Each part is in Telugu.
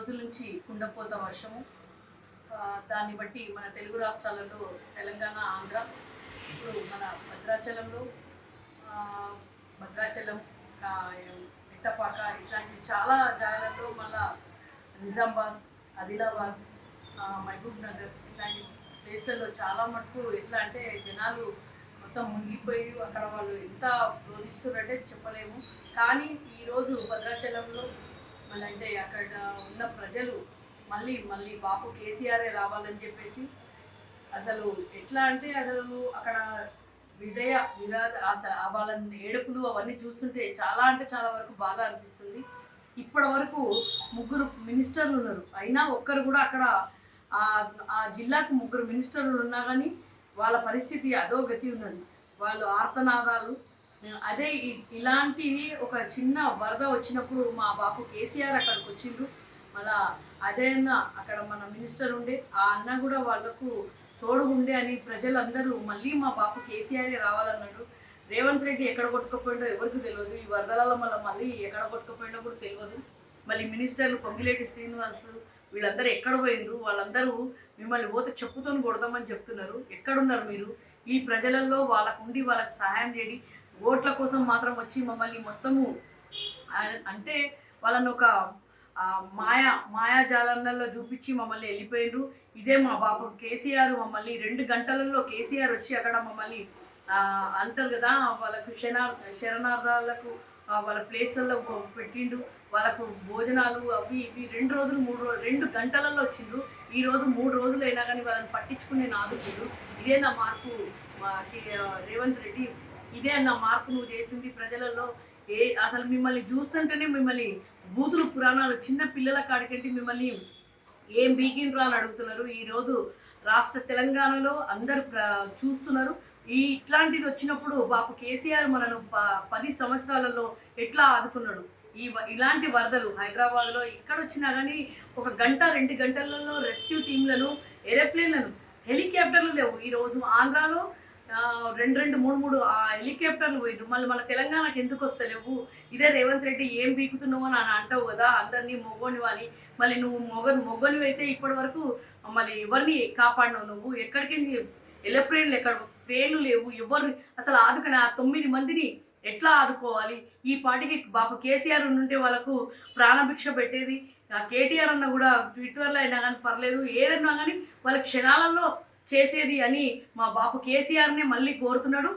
రోజుల నుంచి కుండపోత వర్షము. దాన్ని బట్టి మన తెలుగు రాష్ట్రాలలో తెలంగాణ, ఆంధ్ర, ఇప్పుడు మన భద్రాచలంలో భద్రాచలం, ఎట్టపాక ఇట్లాంటి చాలా జాగాలలో, మళ్ళా నిజామాబాద్, ఆదిలాబాద్, మహబూబ్ నగర్ ఇట్లాంటి ప్లేస్లలో చాలా మటుకు ఎట్లా అంటే జనాలు మొత్తం మునిగిపోయి అక్కడ వాళ్ళు ఎంత రోధిస్తున్నారంటే చెప్పలేము. కానీ ఈరోజు భద్రాచలంలో మళ్ళీ అంటే అక్కడ ఉన్న ప్రజలు మళ్ళీ మళ్ళీ బాపు కేసీఆరే రావాలని చెప్పేసి అసలు ఎట్లా అంటే అసలు అక్కడ అసలు వాళ్ళ ఏడుపులు అవన్నీ చూస్తుంటే చాలా అంటే చాలా వరకు బాగా అనిపిస్తుంది. ఇప్పటి వరకు 3 మినిస్టర్లు ఉన్నారు, అయినా ఒక్కరు కూడా అక్కడ ఆ జిల్లాకు 3 మినిస్టర్లు ఉన్నా కానీ వాళ్ళ పరిస్థితి అధోగతి ఉన్నది. వాళ్ళు ఆర్తనాదాలు. అదే ఇలాంటి ఒక చిన్న వరద వచ్చినప్పుడు మా బాపు కేసీఆర్ అక్కడికి వచ్చిండ్రు. మళ్ళా అజయ్ అన్న అక్కడ మన మినిస్టర్ ఉండే, ఆ అన్న కూడా వాళ్ళకు తోడుగుండే అని ప్రజలందరూ మళ్ళీ మా బాపు కేసీఆరే రావాలన్నాడు. రేవంత్ రెడ్డి ఎక్కడ కొట్టుకుపోయిండో ఎవరికి తెలియదు. ఈ వరదలలో మళ్ళీ ఎక్కడ కొట్టుకుపోయిండో కూడా తెలియదు. మళ్ళీ మినిస్టర్లు పొంగిలేటి శ్రీనివాస్ వీళ్ళందరూ ఎక్కడ పోయినరు? వాళ్ళందరూ మిమ్మల్ని పోతే చెప్పుతో కొడదామని చెప్తున్నారు. ఎక్కడున్నారు మీరు? ఈ ప్రజలలో వాళ్ళకుండి వాళ్ళకి సహాయం చేయండి. ఓట్ల కోసం మాత్రం వచ్చి మమ్మల్ని మొత్తము అంటే వాళ్ళని ఒక మాయాజాలంలో చూపించి మమ్మల్ని వెళ్ళిపోయినరు. ఇదే మా బాపు కేసీఆర్ మమ్మల్ని 2 గంటలలో కేసీఆర్ వచ్చి అక్కడ మమ్మల్ని అంటారు కదా, వాళ్ళకు శరణార్థాలకు వాళ్ళ ప్లేస్లలో పెట్టిండు. వాళ్ళకు భోజనాలు అవి ఇవి 2 రోజులు 2 గంటలలో వచ్చిండ్రు. ఈరోజు 3 రోజులు అయినా కానీ వాళ్ళని పట్టించుకునే నాదుకుండు. ఇదే నా మార్పు రేవంత్ రెడ్డి, ఇదే అన్న మార్పు నువ్వు చేసింది ప్రజలలో. అసలు మిమ్మల్ని చూస్తుంటేనే మిమ్మల్ని బూతులు పురాణాలు చిన్న పిల్లల కాడికంటే మిమ్మల్ని ఏం బీకిండ్రా అని అడుగుతున్నారు. ఈరోజు రాష్ట్ర తెలంగాణలో అందరు చూస్తున్నారు. ఇట్లాంటిది వచ్చినప్పుడు బాపు కేసీఆర్ మనను 10 సంవత్సరాలలో ఎట్లా ఆదుకున్నాడు. ఇలాంటి వరదలు హైదరాబాద్లో ఎక్కడ వచ్చినా కానీ 1 గంట 2 గంటలలో రెస్క్యూ టీంలను, ఏరోప్లేన్లను, హెలికాప్టర్లు లేవు. ఈరోజు ఆంధ్రాలో 2 3 హెలికాప్టర్లు పోయిండ్రు. మళ్ళీ మన తెలంగాణకు ఎందుకు వస్తలేవు? ఇదే రేవంత్ రెడ్డి ఏం బీకుతున్నావు అని అంటావు కదా, అందరినీ మొగ్గనివి అని. మళ్ళీ నువ్వు మొగ్గనివి అయితే ఇప్పటి వరకు మళ్ళీ ఎవరిని కాపాడినావు? నువ్వు ఎక్కడికి ఎరోప్లేన్లు ఎక్కడ ట్రైన్లు లేవు. ఎవరు అసలు ఆదుకుని 9 మందిని ఎట్లా ఆదుకోవాలి? ఈ పాటికి బాపు కేసీఆర్ ఉంటే వాళ్ళకు ప్రాణభిక్ష పెట్టేది. కేటీఆర్ అన్న కూడా ట్విట్టర్లో అయినా కానీ పర్లేదు, ఏదన్నా కానీ వాళ్ళ క్షణాలలో చేసేది అని మా బాపు కేసీఆర్నే మళ్ళీ కోరుతున్నాడు.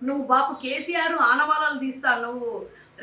నువ్వు బాపు కేసీఆర్ ఆనవాళాలు తీస్తాను నువ్వు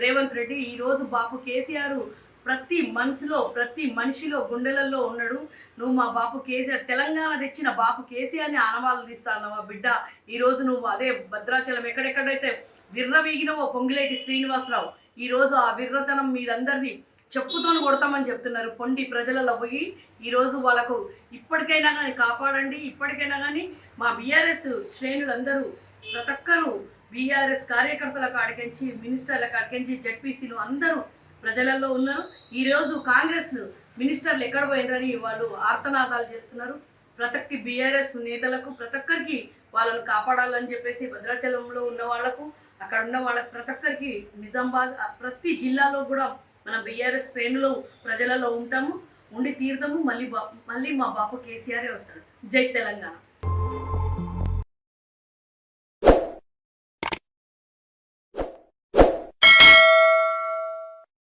రేవంత్ రెడ్డి. ఈరోజు బాపు కేసీఆర్ ప్రతి మనసులో ప్రతి మనిషిలో గుండెలలో ఉన్నాడు. నువ్వు మా బాపు కేసీఆర్ తెలంగాణ తెచ్చిన బాపు కేసీఆర్ని ఆనవాళ్ళు తీస్తాను బిడ్డ. ఈరోజు నువ్వు అదే భద్రాచలం ఎక్కడెక్కడైతే విర్రవీగినవో పొంగిలేటి శ్రీనివాసరావు, ఈరోజు ఆ విర్రతనం మీరందరిది చెప్పుతో కొడతామని చెప్తున్నారు. పొండి ప్రజలలో పోయి ఈరోజు వాళ్ళకు ఇప్పటికైనా కానీ కాపాడండి. ఇప్పటికైనా కానీ మా బీఆర్ఎస్ శ్రేణులందరూ ప్రతి ఒక్కరు బీఆర్ఎస్ కార్యకర్తల కాడికించి మినిస్టర్ల కాడికించి జెడ్పీసీలు అందరూ ప్రజలలో ఉన్నారు. ఈరోజు కాంగ్రెస్ మినిస్టర్లు ఎక్కడ పోయినారని వాళ్ళు ఆర్తనాదాలు చేస్తున్నారు. ప్రతి ఒక్క బీఆర్ఎస్ నేతలకు ప్రతి ఒక్కరికి వాళ్ళని కాపాడాలని చెప్పేసి భద్రాచలంలో ఉన్న వాళ్లకు, అక్కడ ఉన్న వాళ్ళకి ప్రతి ఒక్కరికి నిజామాబాద్ ప్రతి జిల్లాలో కూడా మన బీఆర్ఎస్ శ్రేణులు ప్రజలలో ఉంటాము, ఉండి తీరుతాము. మళ్ళీ మా బాపు కేసీఆరే వస్తాడు. జై తెలంగాణ.